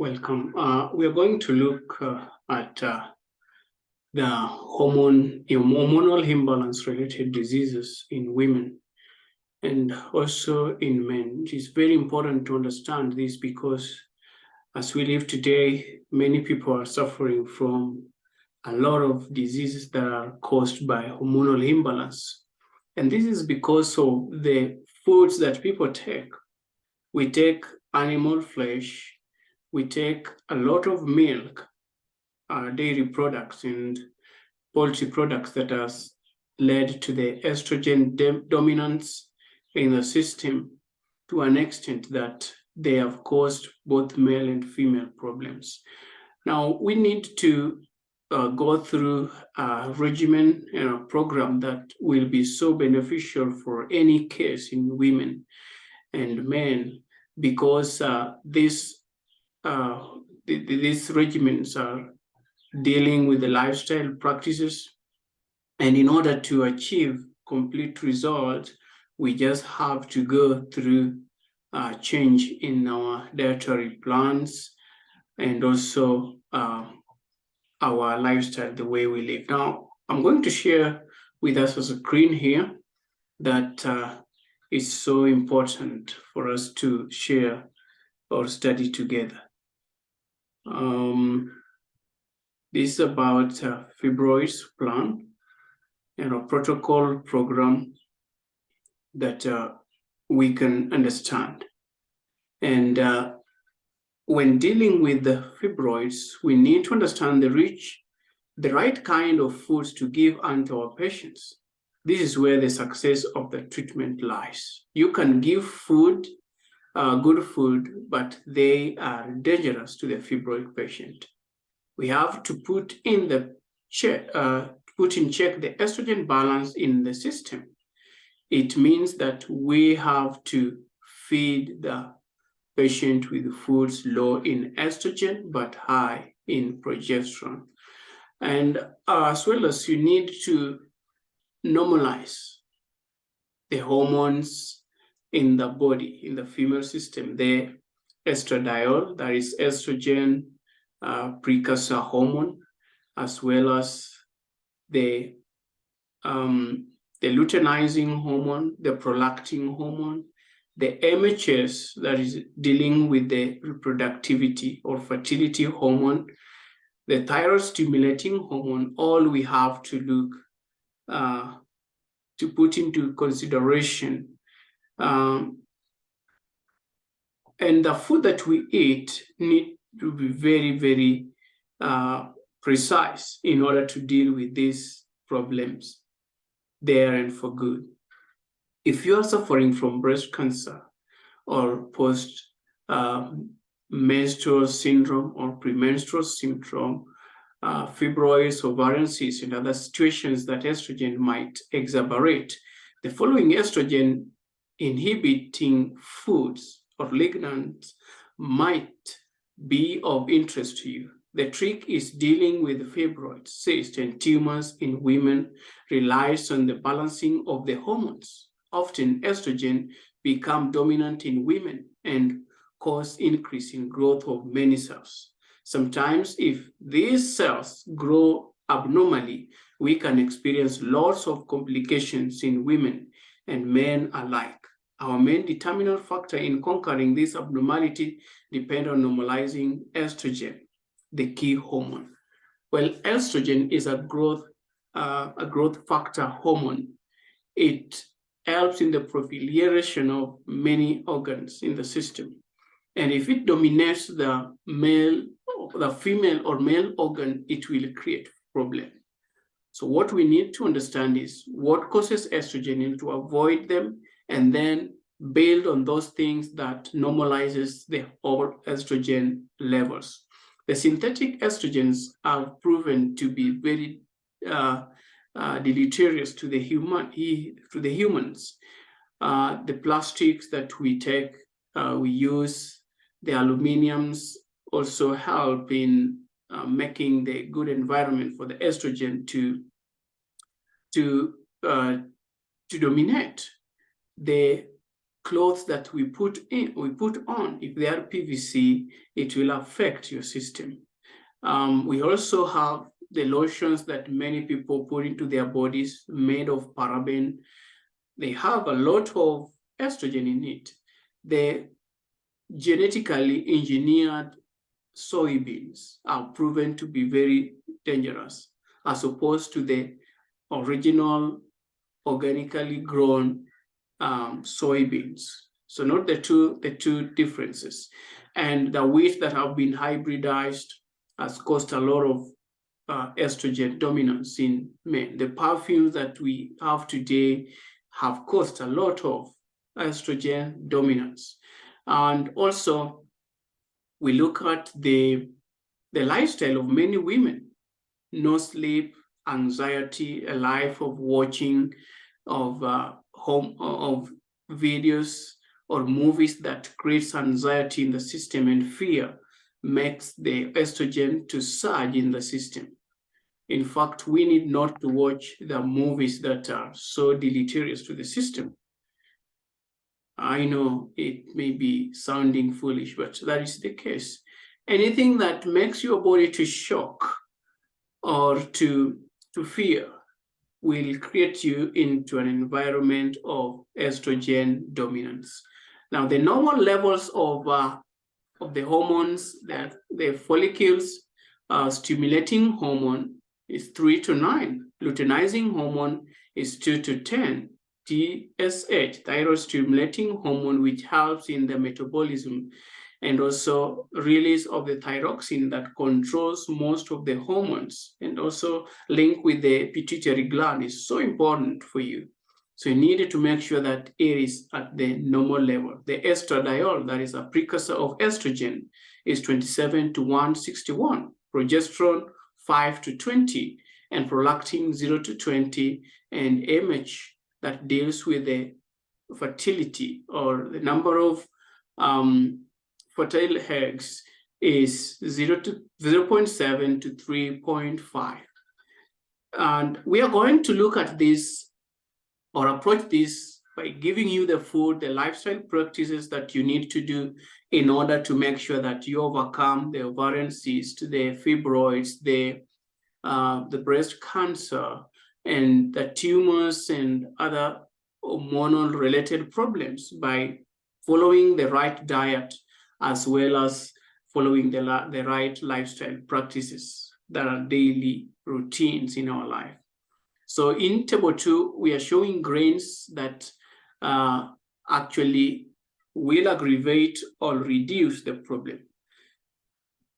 Welcome. We are going to look at the hormonal imbalance related diseases in women and also in men. It is very important to understand this because as we live today, many people are suffering from a lot of diseases that are caused by hormonal imbalance. And this is because of the foods that people take. We take animal flesh, we take a lot of milk, dairy products and poultry products that has led to the estrogen dominance in the system to an extent that they have caused both male and female problems. Now, we need to go through a regimen and a program that will be so beneficial for any case in women and men because these regimens are dealing with the lifestyle practices. And in order to achieve complete results, we just have to go through a change in our dietary plans and also our lifestyle, the way we live. Now, I'm going to share with us a screen here that is so important for us to share or study together. This is about Fibroids plan and a protocol program that we can understand. And when dealing with the fibroids, we need to understand the right kind of foods to give unto our patients. This is where the success of the treatment lies. You can give food, good food, but they are dangerous to the fibroid patient. We have to put in check the estrogen balance in the system. It means that we have to feed the patient with foods low in estrogen but high in progesterone. And as well as you need to normalize the hormones in the body, in the female system, the estradiol, that is estrogen precursor hormone, as well as the luteinizing hormone, the prolactin hormone, the MHS that is dealing with the reproductivity or fertility hormone, the thyroid stimulating hormone. All we have to look to put into consideration. And the food that we eat need to be very, very precise in order to deal with these problems there and for good. If you are suffering from breast cancer or post-menstrual syndrome or premenstrual syndrome, fibroids, ovarian cysts, and other situations that estrogen might exacerbate, the following estrogen inhibiting foods or lignans might be of interest to you. The trick is dealing with fibroids, cysts, and tumors in women relies on the balancing of the hormones. Often estrogen become dominant in women and cause increase in growth of many cells. Sometimes if these cells grow abnormally, we can experience lots of complications in women and men alike. Our main determinant factor in conquering this abnormality depends on normalizing estrogen, the key hormone. Well, estrogen is a growth factor hormone. It helps in the proliferation of many organs in the system. And if it dominates the female or male organ, it will create problem. So what we need to understand is what causes estrogen and to avoid them, and then build on those things that normalizes the estrogen levels. The synthetic estrogens are proven to be very deleterious to the humans. The plastics that we take, we use, the aluminiums also help in making the good environment for the estrogen to dominate. The clothes that we put on, if they are PVC, it will affect your system. We also have the lotions that many people put into their bodies made of paraben. They have a lot of estrogen in it. The genetically engineered soybeans are proven to be very dangerous as opposed to the original organically grown soybeans. So not the two differences. And the wheat that have been hybridized has caused a lot of estrogen dominance in men. The perfumes that we have today have caused a lot of estrogen dominance. And also, we look at the lifestyle of many women: no sleep, anxiety, a life of watching of videos or movies that creates anxiety in the system, and fear makes the estrogen to surge in the system. In fact, we need not to watch the movies that are so deleterious to the system. I know it may be sounding foolish, but that is the case. Anything that makes your body to shock or to fear will create you into an environment of estrogen dominance. Now, the normal levels of the hormones, that the follicles stimulating hormone is 3 to 9. Luteinizing hormone is 2 to 10. TSH, thyroid stimulating hormone, which helps in the metabolism and also release of the thyroxine that controls most of the hormones, and also linked with the pituitary gland, is so important for you. So you need to make sure that it is at the normal level. The estradiol, that is a precursor of estrogen, is 27 to 161. Progesterone, 5 to 20. And prolactin, 0 to 20. And MH, that deals with the fertility or the number of fertile eggs, is 0.7 to 3.5. And we are going to look at this or approach this by giving you the food, the lifestyle practices that you need to do in order to make sure that you overcome the ovarian cyst, the fibroids, the breast cancer, and the tumors and other hormonal related problems by following the right diet, as well as following the right lifestyle practices that are daily routines in our life. So in table 2, we are showing grains that actually will aggravate or reduce the problem.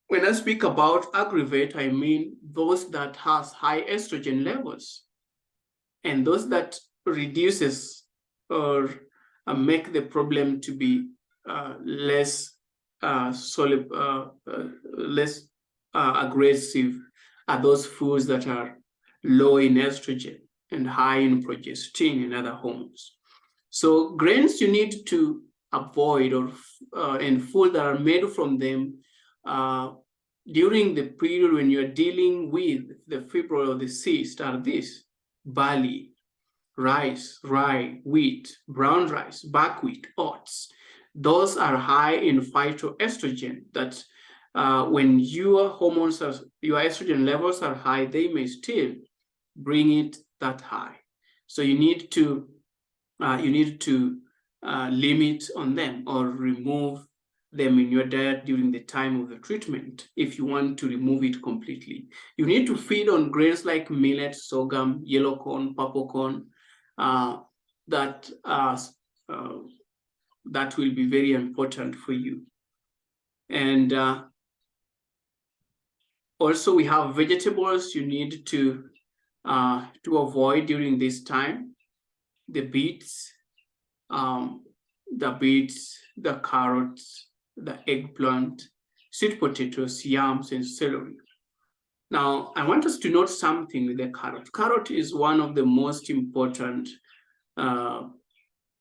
When I speak about aggravate, I mean those that has high estrogen levels, and those that reduces or make the problem to be less aggressive are those foods that are low in estrogen and high in progesterone and other hormones. So grains you need to avoid, or and food that are made from them during the period when you're dealing with the fibroid or the cyst are this: barley, rice, rye, wheat, brown rice, buckwheat, oats. Those are high in phytoestrogen that when your hormones are, your estrogen levels are high, they may still bring it that high. So you need to limit on them or remove them in your diet during the time of the treatment if you want to remove it completely. You need to feed on grains like millet, sorghum, yellow corn, purple corn. That will be very important for you. And also we have vegetables you need to avoid during this time: the beets, the carrots, the eggplant, sweet potatoes, yams, and celery. Now, I want us to note something with the carrot. Carrot is one of the most important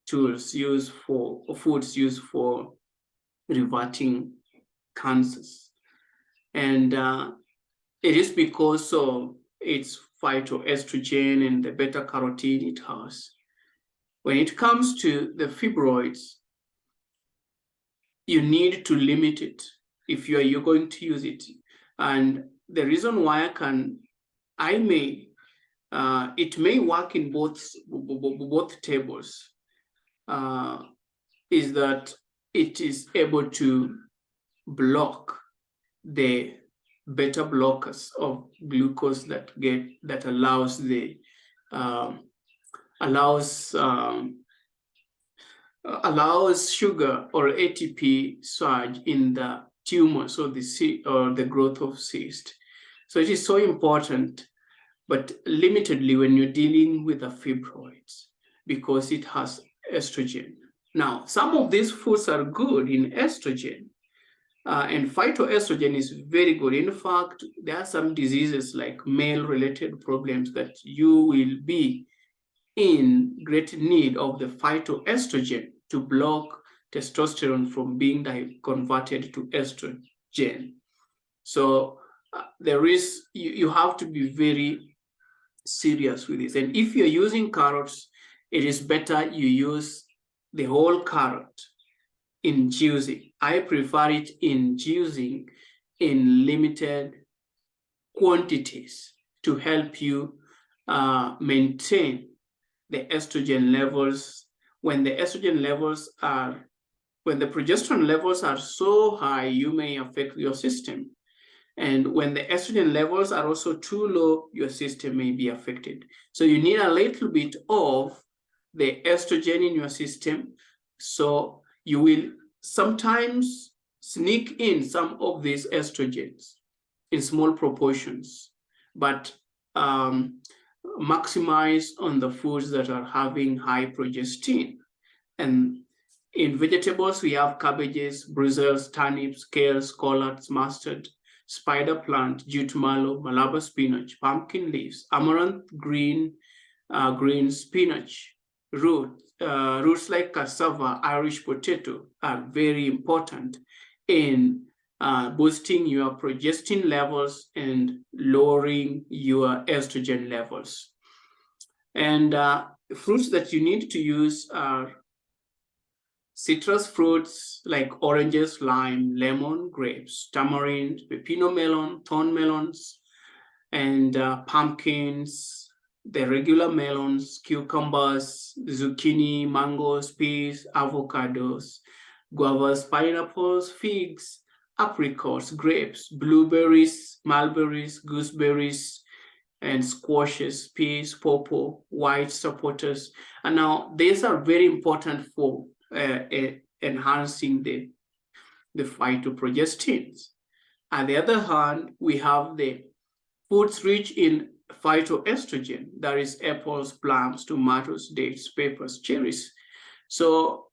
foods used for reverting cancers. And it is because of its phytoestrogen and the beta carotene it has. When it comes to the fibroids, you need to limit it if you're going to use it. And the reason why it may work in both tables, is that it is able to block the beta blockers of glucose that allows sugar or ATP surge in the tumor, so the growth of cyst. So it is so important, but limitedly when you're dealing with the fibroids, because it has estrogen. Now, some of these foods are good in estrogen, and phytoestrogen is very good. In fact, there are some diseases like male-related problems that you will be in great need of the phytoestrogen to block testosterone from being converted to estrogen. So you have to be very serious with this. And if you're using carrots, it is better you use the whole carrot in juicing. I prefer it in juicing in limited quantities to help you maintain the estrogen levels. When the progesterone levels are so high, you may affect your system. And when the estrogen levels are also too low, your system may be affected. So you need a little bit of the estrogen in your system. So you will sometimes sneak in some of these estrogens in small proportions, but maximize on the foods that are having high progestin. And in vegetables, we have cabbages, Brussels, turnips, kales, collards, mustard, spider plant, jute mallow, Malabar spinach, pumpkin leaves, amaranth green spinach, roots like cassava, Irish potato are very important in boosting your progestin levels and lowering your estrogen levels. And fruits that you need to use are citrus fruits like oranges, lime, lemon, grapes, tamarind, pepino melon, thorn melons, and pumpkins, the regular melons, cucumbers, zucchini, mangoes, peas, avocados, guavas, pineapples, figs, apricots, grapes, blueberries, mulberries, gooseberries, and squashes, peas, pawpaw, white supporters. And now these are very important for enhancing the phytoprogestins. On the other hand, we have the foods rich in phytoestrogen, that is apples, plums, tomatoes, dates, peppers, cherries. So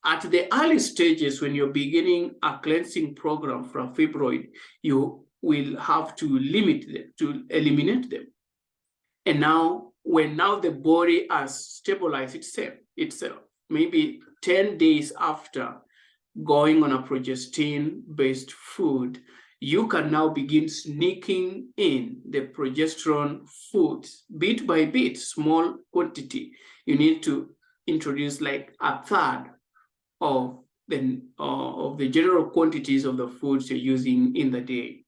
at the early stages, when you're beginning a cleansing program for a fibroid, you will have to limit them, to eliminate them. And now, when the body has stabilized itself, maybe 10 days after going on a progestin-based food, you can now begin sneaking in the progesterone foods bit by bit, small quantity. You need to introduce like a third of the general quantities of the foods you're using in the day.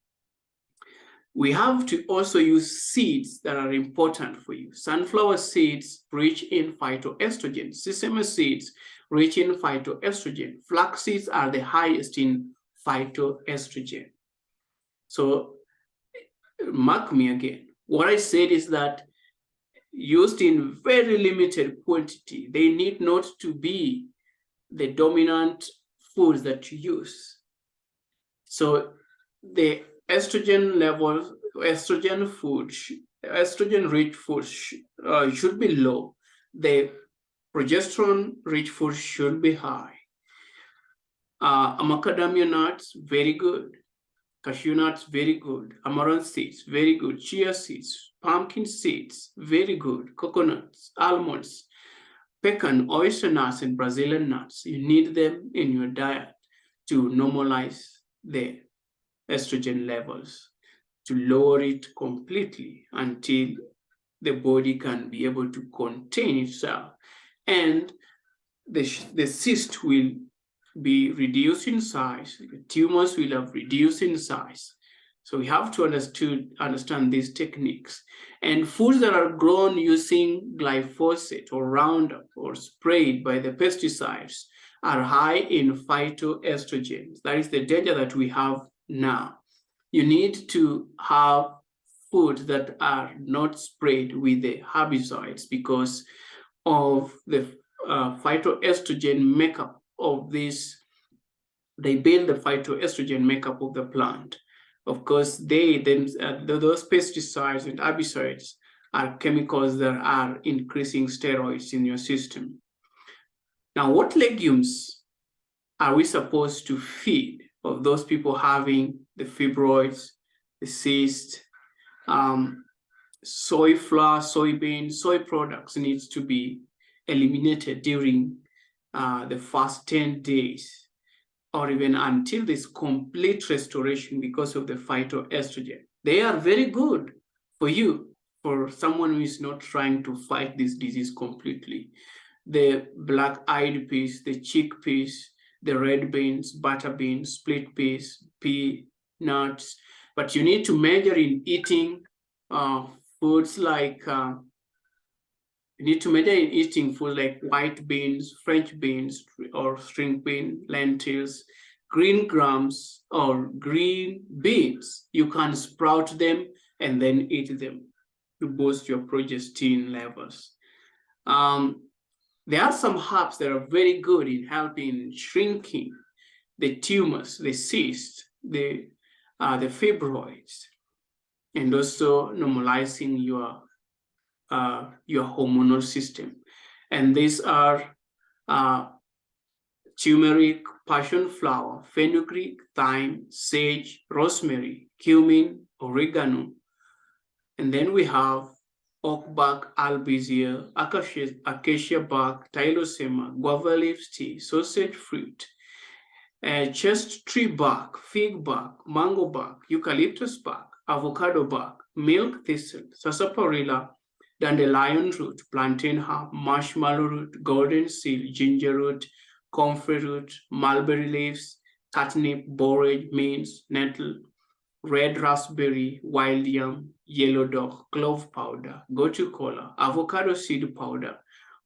We have to also use seeds that are important for you. Sunflower seeds rich in phytoestrogen. Sesame seeds rich in phytoestrogen. Flax seeds are the highest in phytoestrogen. So mark me again. What I said is that used in very limited quantity, they need not to be the dominant foods that you use. So the estrogen levels, estrogen-rich foods should be low. The progesterone-rich foods should be high. Macadamia nuts, very good. Cashew nuts, very good. Amaranth seeds, very good. Chia seeds, pumpkin seeds, very good. Coconuts, almonds, pecan, oyster nuts, and Brazilian nuts. You need them in your diet to normalize the estrogen levels, to lower it completely until the body can be able to contain itself and the cyst will be reduced in size, the tumors will have reduced in size. So we have to understand these techniques. And foods that are grown using glyphosate or Roundup or sprayed by the pesticides are high in phytoestrogens. That is the danger that we have now. You need to have foods that are not sprayed with the herbicides because of the phytoestrogen makeup of this. They build the phytoestrogen makeup of the plant. Of course, those pesticides and herbicides are chemicals that are increasing steroids in your system. Now, what legumes are we supposed to feed of those people having the fibroids, the cysts? Soy flour, soybean, soy products needs to be eliminated during the first 10 days or even until this complete restoration because of the phytoestrogen. They are very good for you, for someone who is not trying to fight this disease completely. The black-eyed peas, the chickpeas, the red beans, butter beans, split peas, peanuts. But you need to measure in eating foods like white beans, French beans, or string bean, lentils, green grams, or green beans. You can sprout them and then eat them to boost your progesterone levels. There are some herbs that are very good in helping shrinking the tumors, the cysts, the fibroids, and also normalizing your hormonal system. And these are turmeric, passion flower, fenugreek, thyme, sage, rosemary, cumin, oregano. And then we have oak bark, albizia, acacia bark, tylosema, guava leaves tea, sausage fruit, chest tree bark, fig bark, mango bark, eucalyptus bark, avocado bark, milk thistle, sarsaparilla, dandelion root, plantain herb, marshmallow root, golden seal, ginger root, comfrey root, mulberry leaves, catnip, borage, mint, nettle, red raspberry, wild yam, yellow dog, clove powder, gotu kola, avocado seed powder,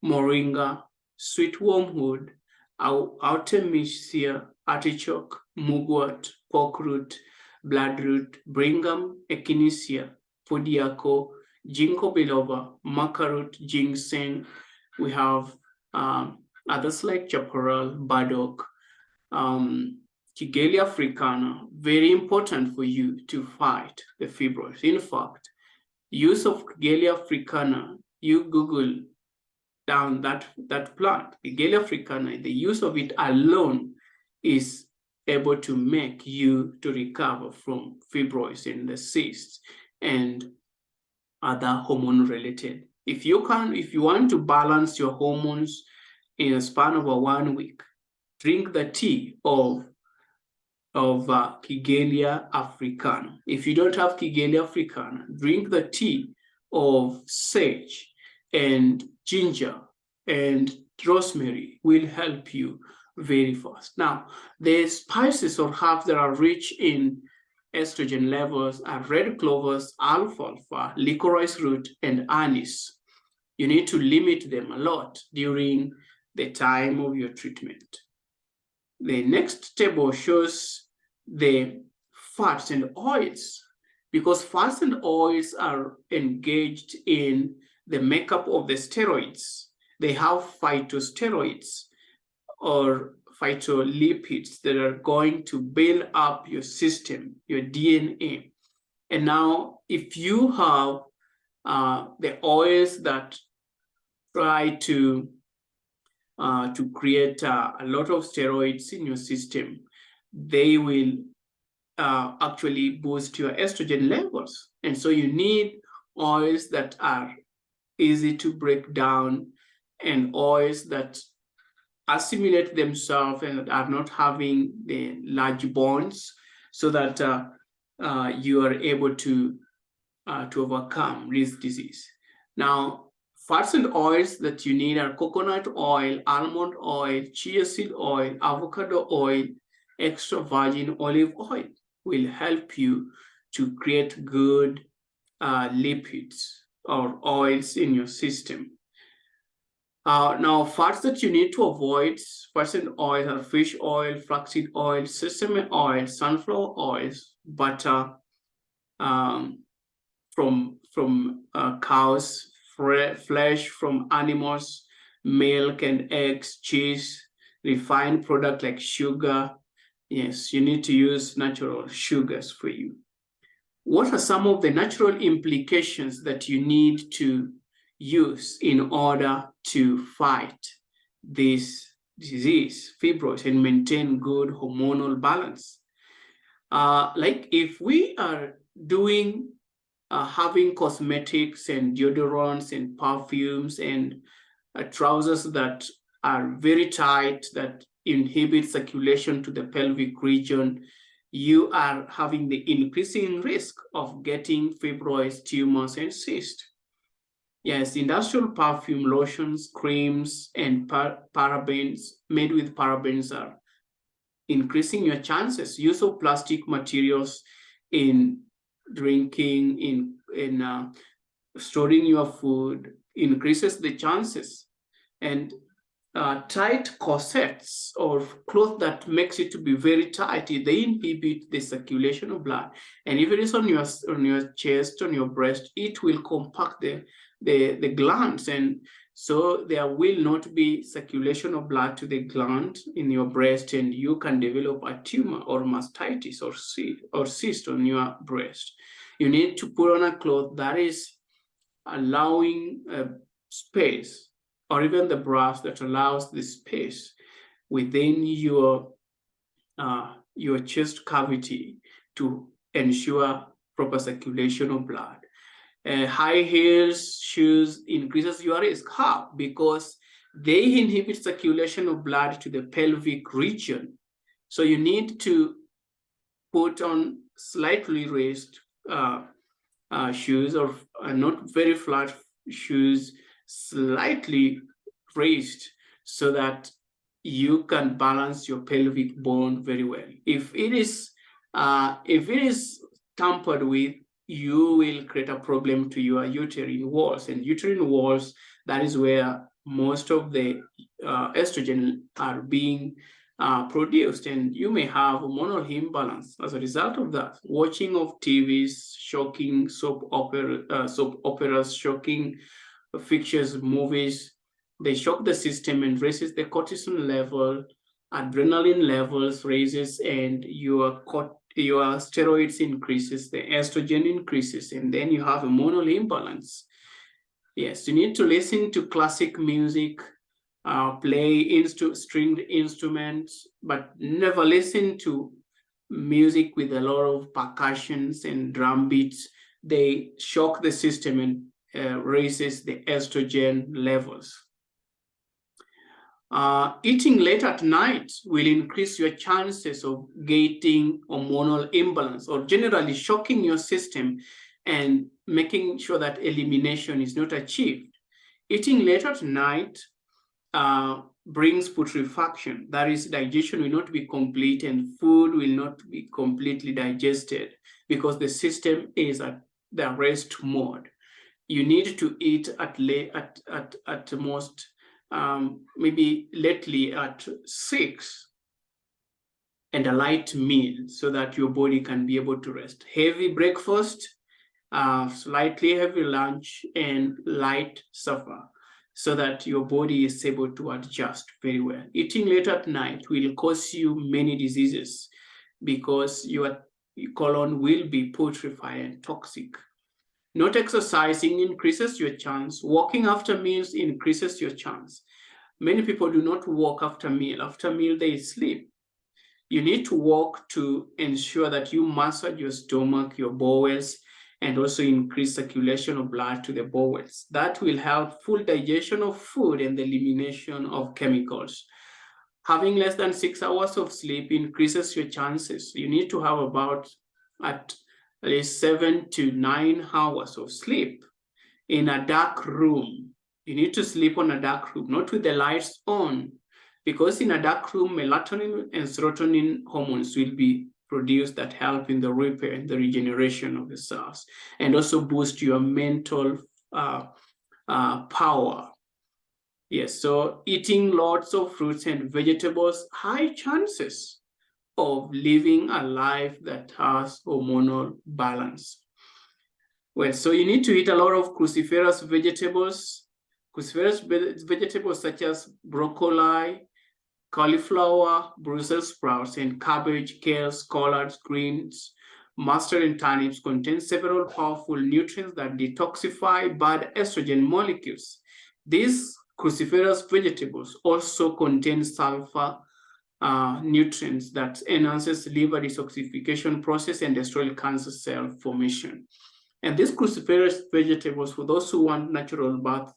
moringa, sweet wormwood, artemisia, artichoke, mugwort, pork root, bloodroot, bringham, echinacea, podiaco, ginkgo biloba, maca root, ginseng. We have others like chaparral, burdock, Kigelia africana, very important for you to fight the fibroids. In fact, use of Kigelia africana, you Google down that plant, Kigelia africana, the use of it alone is able to make you to recover from fibroids and the cysts and other hormone-related. If you want to balance your hormones in a span of 1 week, drink the tea of Kigelia africana. If you don't have Kigelia africana, drink the tea of sage and ginger and rosemary will help you very fast. Now, the spices or herbs that are rich in estrogen levels are red clovers, alfalfa, licorice root, and anise. You need to limit them a lot during the time of your treatment. The next table shows the fats and oils, because fats and oils are engaged in the makeup of the steroids. They have phytosteroids or phytolipids that are going to build up your system, your DNA. And now, if you have the oils that try to create a lot of steroids in your system, they will actually boost your estrogen levels. And so you need oils that are easy to break down and oils that assimilate themselves and are not having the large bonds, so that you are able to overcome this disease. Now, Fats and oils that you need are coconut oil, almond oil, chia seed oil, avocado oil, extra virgin olive oil will help you to create good lipids or oils in your system. Now, fats that you need to avoid, fats and oils are fish oil, flaxseed oil, sesame oil, sunflower oils, butter from cows, flesh from animals, milk and eggs, cheese, refined product like sugar. Yes, you need to use natural sugars for you. What are some of the natural implications that you need to use in order to fight this disease, fibroids, and maintain good hormonal balance? Like if we are doing having cosmetics and deodorants and perfumes and trousers that are very tight, that inhibit circulation to the pelvic region, you are having the increasing risk of getting fibroids, tumors, and cysts. Yes, industrial perfume, lotions, creams, and parabens made with parabens are increasing your chances. Use of plastic materials in drinking, in storing your food increases the chances. And tight corsets or cloth that makes it to be very tight, they inhibit the circulation of blood. And if it is on your chest, on your breast, it will compact the glands, and so there will not be circulation of blood to the gland in your breast, and you can develop a tumor or mastitis or cyst on your breast. You need to put on a cloth that is allowing space, or even the bra that allows the space within your chest cavity to ensure proper circulation of blood. High heels shoes increases your risk. How? Because they inhibit circulation of blood to the pelvic region. So you need to put on slightly raised shoes, or not very flat shoes, slightly raised, so that you can balance your pelvic bone very well. If it is tampered with, you will create a problem to your uterine walls, and uterine walls, that is where most of the estrogen are being produced, and you may have hormonal imbalance as a result of that. Watching of TVs, shocking soap operas, shocking fixtures, movies, they shock the system and raises the cortisol level, adrenaline levels raises, and your steroids increases, the estrogen increases, and then you have hormonal imbalance. Yes, you need to listen to classic music, play stringed instruments, but never listen to music with a lot of percussions and drum beats. They shock the system and raises the estrogen levels. Eating late at night will increase your chances of getting hormonal imbalance, or generally shocking your system and making sure that elimination is not achieved. Eating late at night brings putrefaction. That is, digestion will not be complete and food will not be completely digested because the system is at the rest mode. You need to eat at most maybe lately at 6, and a light meal so that your body can be able to rest. Heavy breakfast, slightly heavy lunch, and light supper, so that your body is able to adjust very well. Eating late at night will cause you many diseases because your colon will be putrefied and toxic. Not exercising increases your chance. Walking after meals increases your chance. Many people do not walk after meal. After meal, they sleep. You need to walk to ensure that you massage your stomach, your bowels, and also increase circulation of blood to the bowels. That will help full digestion of food and the elimination of chemicals. Having less than 6 hours of sleep increases your chances. You need to have about at least 7 to 9 hours of sleep in a dark room. You need to sleep on a dark room, not with the lights on, because in a dark room, melatonin and serotonin hormones will be produced that help in the repair and the regeneration of the cells, and also boost your mental power. Yes, so eating lots of fruits and vegetables, high chances of living a life that has hormonal balance. Well, so you need to eat a lot of cruciferous vegetables. Cruciferous vegetables such as broccoli, cauliflower, Brussels sprouts, and cabbage, kale, collards, greens, mustard, and turnips contain several powerful nutrients that detoxify bad estrogen molecules. These cruciferous vegetables also contain sulfur nutrients that enhances liver detoxification process and destroy cancer cell formation. And these cruciferous vegetables, for those who want natural birth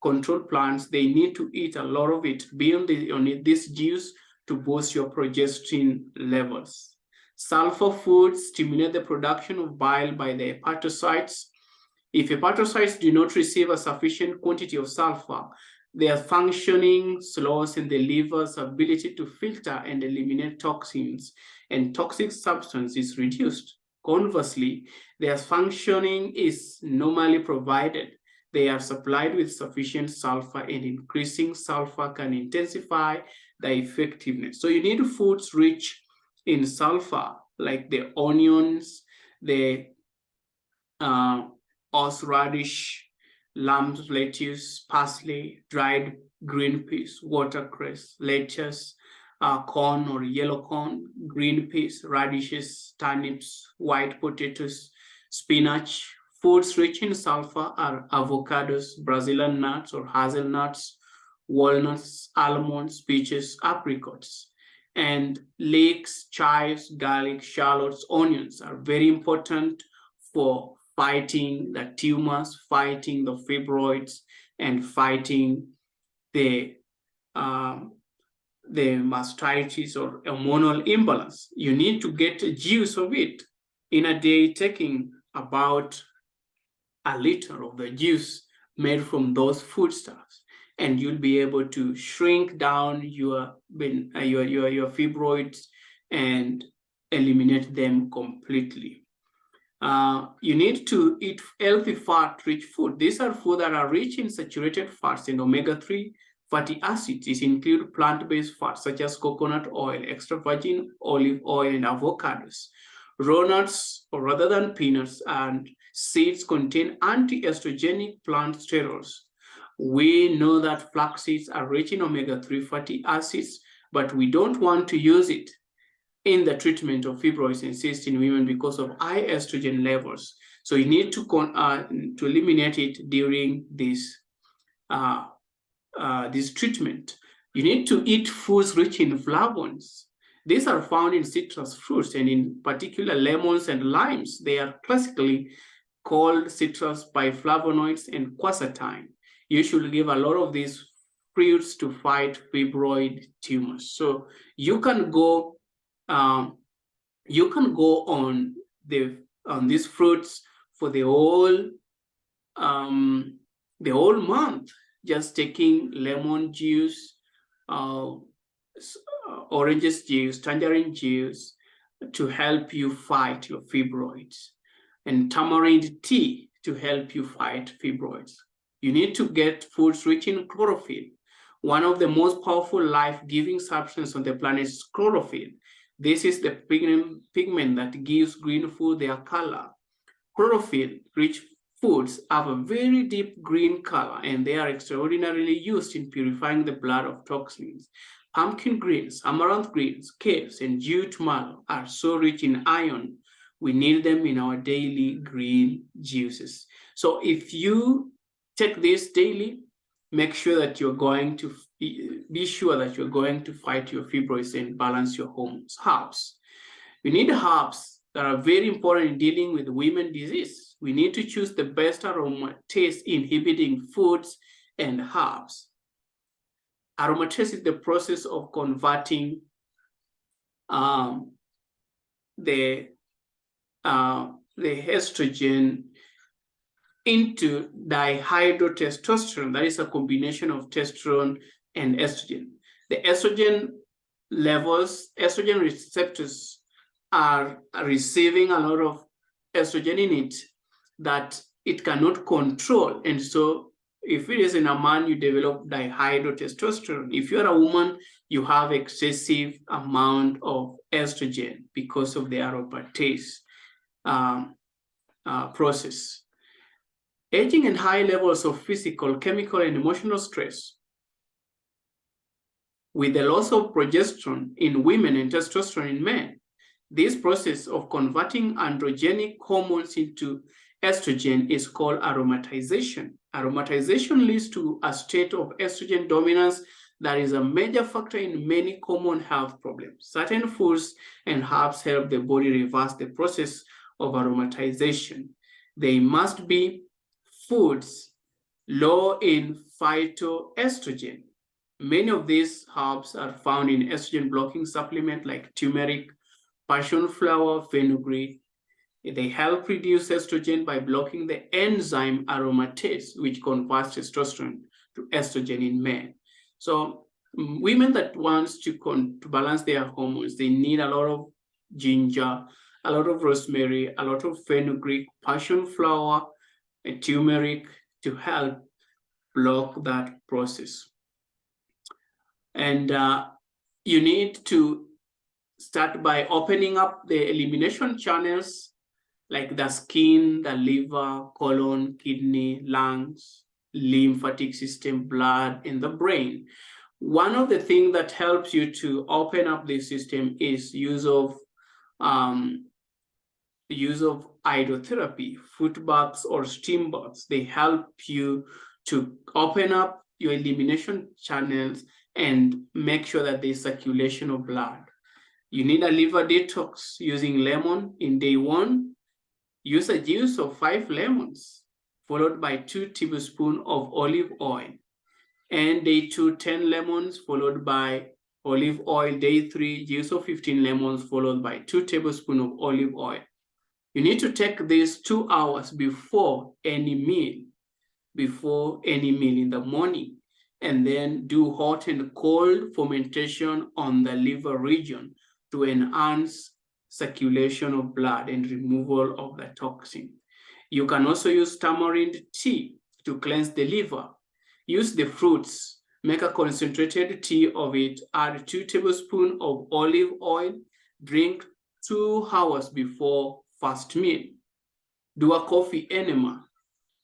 control plans, they need to eat a lot of it. Build on this juice to boost your progesterone levels. Sulfur foods stimulate the production of bile by the hepatocytes. If hepatocytes do not receive a sufficient quantity of sulfur, their functioning slows in the liver's ability to filter and eliminate toxins, and toxic substance is reduced. Conversely, their functioning is normally provided. They are supplied with sufficient sulfur, and increasing sulfur can intensify the effectiveness. So you need foods rich in sulfur, like the onions, the horseradish, lamb lettuce, parsley, dried green peas, watercress, lettuce, corn or yellow corn, green peas, radishes, turnips, white potatoes, spinach. Foods rich in sulfur are avocados, Brazilian nuts or hazelnuts, walnuts, almonds, peaches, apricots. And leeks, chives, garlic, shallots, onions are very important for fighting the tumors, fighting the fibroids, and fighting the mastitis or hormonal imbalance. You need to get a juice of it in a day, taking about a liter of the juice made from those foodstuffs, and you'll be able to shrink down your fibroids and eliminate them completely. You need to eat healthy fat-rich food. These are food that are rich in saturated fats and omega-3 fatty acids. These include plant-based fats such as coconut oil, extra virgin olive oil, and avocados. Raw nuts, or rather than peanuts, and seeds contain anti-estrogenic plant sterols. We know that flax seeds are rich in omega-3 fatty acids, but we don't want to use it in the treatment of fibroids and cysts in women because of high estrogen levels. So you need to eliminate it during this treatment. You need to eat foods rich in flavonoids. These are found in citrus fruits, and in particular lemons and limes. They are classically called citrus biflavonoids and quercetin. You should give a lot of these fruits to fight fibroid tumors. So you can go on these fruits for the whole month, just taking lemon juice, oranges juice, tangerine juice to help you fight your fibroids, and tamarind tea to help you fight fibroids. You need to get foods rich in chlorophyll. One of the most powerful life-giving substances on the planet is chlorophyll. This is the pigment that gives green food their color. Chlorophyll-rich foods have a very deep green color, and they are extraordinarily used in purifying the blood of toxins. Pumpkin greens, amaranth greens, caves, and jute mallow are so rich in iron. We need them in our daily green juices. So if you take this daily, make sure that you're going to be sure that you're going to fight your fibroids and balance your hormones. Herbs. We need herbs that are very important in dealing with women disease. We need to choose the best aromatase inhibiting foods and herbs. Aromatase is the process of converting the estrogen into dihydrotestosterone. That is a combination of testosterone and estrogen. The estrogen levels, estrogen receptors are receiving a lot of estrogen in it that it cannot control. And so if it is in a man, you develop dihydrotestosterone. If you're a woman, you have excessive amount of estrogen because of the aromatase process. Aging and high levels of physical, chemical, and emotional stress, with the loss of progesterone in women and testosterone in men. This process of converting androgenic hormones into estrogen is called aromatization. Aromatization leads to a state of estrogen dominance that is a major factor in many common health problems. Certain foods and herbs help the body reverse the process of aromatization. They must be foods low in phytoestrogen. Many of these herbs are found in estrogen blocking supplements like turmeric, passion flower, fenugreek. They help reduce estrogen by blocking the enzyme aromatase, which converts testosterone to estrogen in men. So women that want to balance their hormones, they need a lot of ginger, a lot of rosemary, a lot of fenugreek, passion flower, and turmeric to help block that process. And you need to start by opening up the elimination channels like the skin, the liver, colon, kidney, lungs, lymphatic system, blood, and the brain. One of the things that helps you to open up the system is use of hydrotherapy, foot baths or steam baths. They help you to open up your elimination channels and make sure that there's circulation of blood. You need a liver detox using lemon in day 1. Use a juice of 5 lemons, followed by 2 tablespoons of olive oil. And day 2, 10 lemons, followed by olive oil. Day 3, juice of 15 lemons, followed by 2 tablespoons of olive oil. You need to take this 2 hours before any meal in the morning, and then do hot and cold fermentation on the liver region to enhance circulation of blood and removal of the toxin. You can also use tamarind tea to cleanse the liver. Use the fruits, make a concentrated tea of it, add 2 tablespoons of olive oil, drink 2 hours before first meal. Do a coffee enema.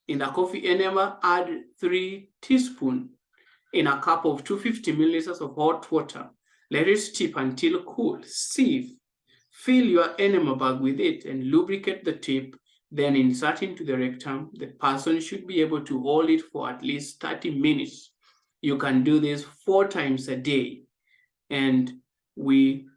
In the coffee enema, add 3 teaspoons in a cup of 250 milliliters of hot water. Let it steep until cool. Sieve. Fill your enema bag with it and lubricate the tip, then insert into the rectum. The person should be able to hold it for at least 30 minutes. You can do this 4 times a day. And we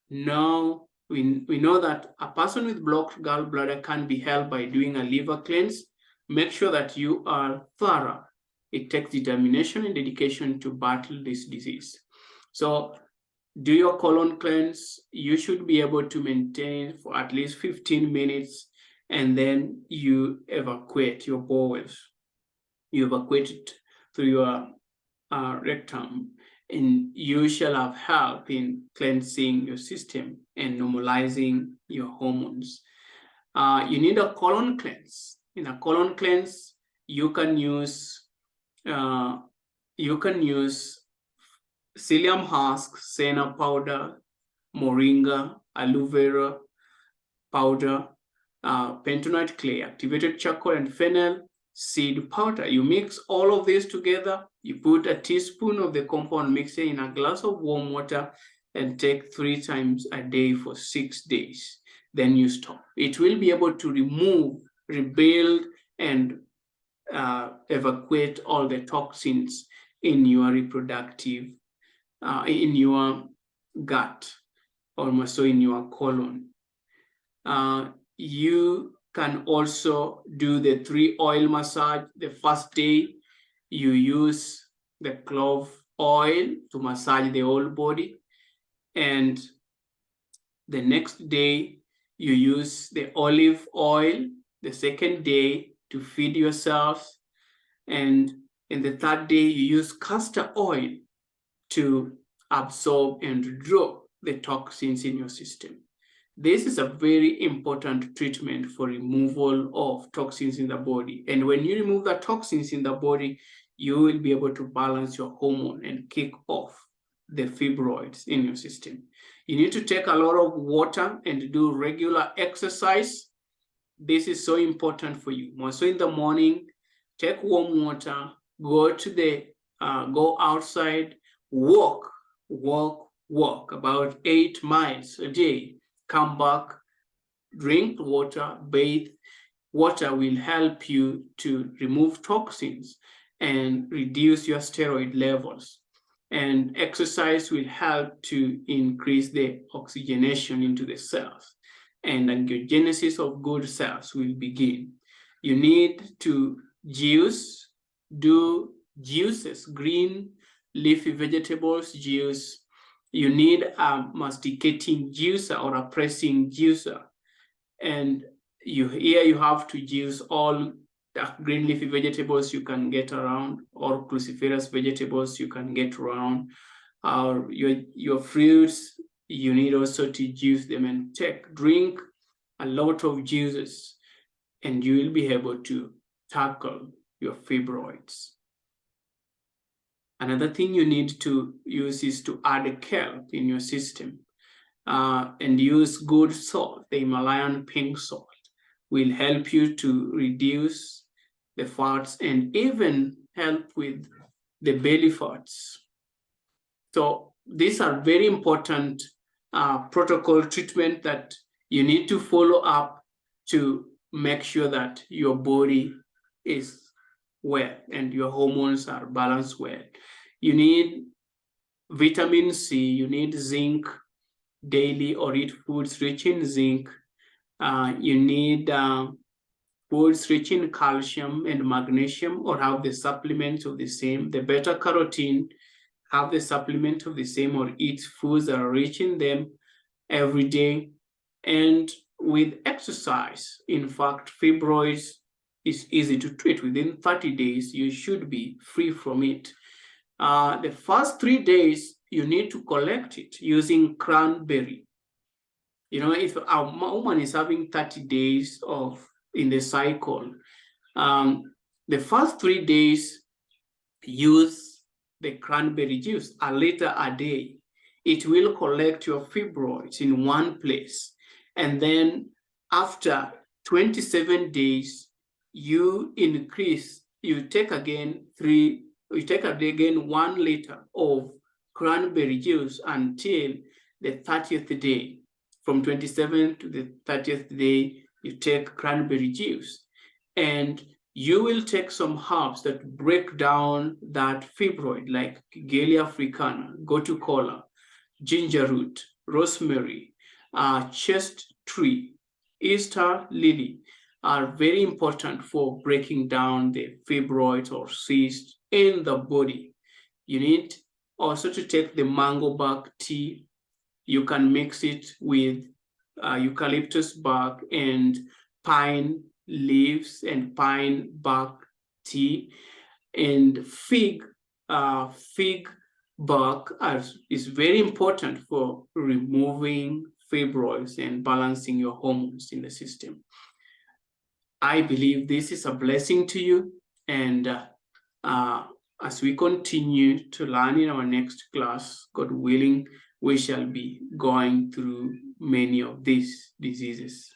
know that a person with blocked gallbladder can be helped by doing a liver cleanse. Make sure that you are thorough. It takes determination and dedication to battle this disease. So do your colon cleanse. You should be able to maintain for at least 15 minutes, and then you evacuate your bowels. You evacuate it through your rectum, and you shall have help in cleansing your system and normalizing your hormones. You need a colon cleanse. In a colon cleanse, you can use psyllium husk, senna powder, moringa, aloe vera powder, bentonite clay, activated charcoal, and fennel seed powder. You mix all of this together. You put a teaspoon of the compound mixture in a glass of warm water and take 3 times a day for 6 days. Then you stop. It will be able to remove, rebuild, and evacuate all the toxins in your reproductive, in your gut, or so in your colon. You can also do the 3 oil massage. The first day, you use the clove oil to massage the whole body. And the next day, you use the olive oil. The second day, to feed yourselves. And in the third day, you use castor oil to absorb and draw the toxins in your system. This is a very important treatment for removal of toxins in the body. And when you remove the toxins in the body, you will be able to balance your hormone and kick off the fibroids in your system. You need to take a lot of water and do regular exercise. This is so important for you. So in the morning, take warm water, go outside, walk about 8 miles a day, come back, drink water, bathe. Water will help you to remove toxins and reduce your steroid levels. And exercise will help to increase the oxygenation into the cells, and angiogenesis of good cells will begin. You need to do juices, green leafy vegetables juice. You need a masticating juicer or a pressing juicer. And here you have to juice all the green leafy vegetables you can get around, or cruciferous vegetables you can get around, or your fruits. You need also to juice them and drink a lot of juices, and you will be able to tackle your fibroids. Another thing you need to use is to add kelp in your system, and use good salt. The Himalayan pink salt will help you to reduce the fats and even help with the belly fats. So these are very important protocol treatment that you need to follow up to make sure that your body is well and your hormones are balanced well. You need vitamin C, you need zinc daily, or eat foods rich in zinc. You need foods rich in calcium and magnesium, or have the supplement of the same. The beta carotene, have the supplement of the same, or eat foods that are rich in them every day. And with exercise, in fact, fibroids is easy to treat. Within 30 days, you should be free from it. The first 3 days, you need to collect it using cranberry. You know, if a woman is having 30 days in the cycle, the first 3 days, use the cranberry juice a liter a day. It will collect your fibroids in one place. And then after 27 days, you take again 1 liter of cranberry juice until the 30th day. From 27th to the 30th day, you take cranberry juice. And you will take some herbs that break down that fibroid, like Gigelia africana, gotu kola, ginger root, rosemary, chest tree, Easter lily, are very important for breaking down the fibroids or cysts in the body. You need also to take the mango bark tea. You can mix it with eucalyptus bark and pine leaves and pine bark tea. And fig bark is very important for removing fibroids and balancing your hormones in the system. I believe this is a blessing to you, and as we continue to learn in our next class, God willing, we shall be going through many of these diseases.